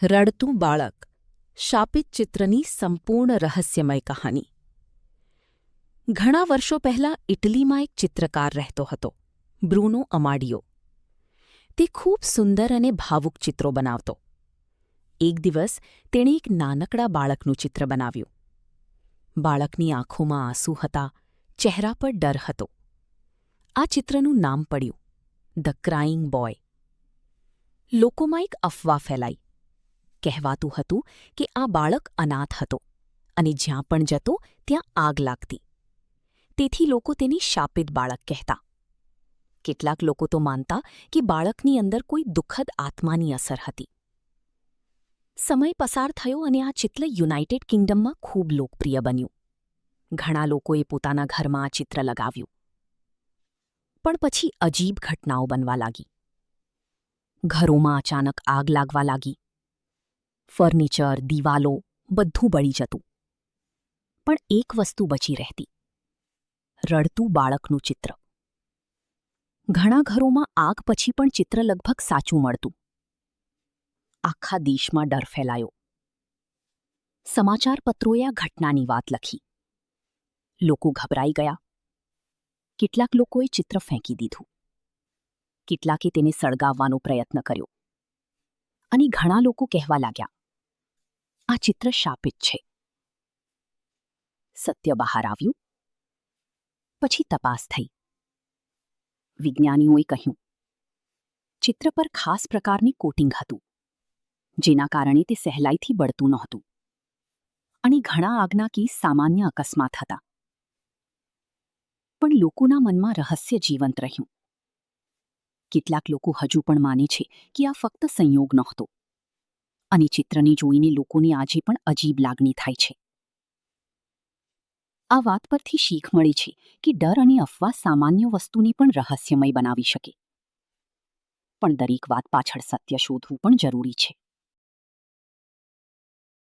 રડતું બાળક શાપિત ચિત્રની સંપૂર્ણ રહસ્યમય કહાની. ઘણા વર્ષો પહેલાં ઇટલીમાં એક ચિત્રકાર રહેતો હતો, બ્રુનો અમાડિયો. તે ખૂબ સુંદર અને ભાવુક ચિત્રો બનાવતો. એક દિવસ તેણે એક નાનકડા બાળકનું ચિત્ર બનાવ્યું. બાળકની આંખોમાં આંસુ હતા, ચહેરા પર ડર હતો. આ ચિત્રનું નામ પડ્યું, ધ ક્રાઇંગ બોય. લોકોમાં એક અફવા ફેલાઈ. કહેવાતું હતું કે આ બાળક અનાથ હતો અને જ્યાં પણ જતો ત્યાં આગ લાગતી. તેથી લોકો તેને શાપિત બાળક કહેતા. કેટલાક લોકો તો માનતા કે બાળકની અંદર કોઈ દુઃખદ આત્માની અસર હતી. સમય પસાર થયો અને આ ચિત્ર યુનાઇટેડ કિંગડમમાં ખૂબ લોકપ્રિય બન્યું. ઘણા લોકોએ પોતાના ઘરમાં આ ચિત્ર લગાવ્યું. પણ પછી અજીબ ઘટનાઓ બનવા લાગી. ઘરોમાં અચાનક આગ લાગવા લાગી. ફર્નિચર, દિવાલો બધું બળી જતું. પણ એક વસ્તુ બચી રહેતી, રડતું બાળકનું ચિત્ર. ઘણા ઘરોમાં આગ પછી પણ ચિત્ર લગભગ સાચું મળતું. આખા દેશમાં ડર ફેલાયો. સમાચાર પત્રોએ આ ઘટનાની વાત લખી. લોકો ગભરાઈ ગયા. કેટલાક લોકોએ ચિત્ર ફેંકી દીધું. કેટલાકે તેને સળગાવવાનો પ્રયત્ન કર્યો. અને ઘણા લોકો કહેવા લાગ્યા, આ ચિત્ર શાપિત છે. સત્ય બહાર આવ્યું. પછી તપાસ થઈ. વિજ્ઞાનીઓએ કહ્યું, ચિત્ર પર ખાસ પ્રકારની કોટિંગ હતું, જેના કારણે તે સહેલાઈથી બળતું નહોતું. અને ઘણા આગના કેસ સામાન્ય અકસ્માત હતા. પણ લોકોના મનમાં રહસ્ય જીવંત રહ્યું. કેટલાક લોકો હજુ પણ માને છે કે આ ફક્ત સંયોગ નહોતો. અને ચિત્રને જોઈને લોકોને આજે પણ અજીબ લાગણી થાય છે. આ વાત પરથી શીખ મળે છે કે ડર અને અફવા સામાન્ય વસ્તુને પણ રહસ્યમય બનાવી શકે. પણ દરેક વાત પાછળ સત્ય શોધવું પણ જરૂરી છે.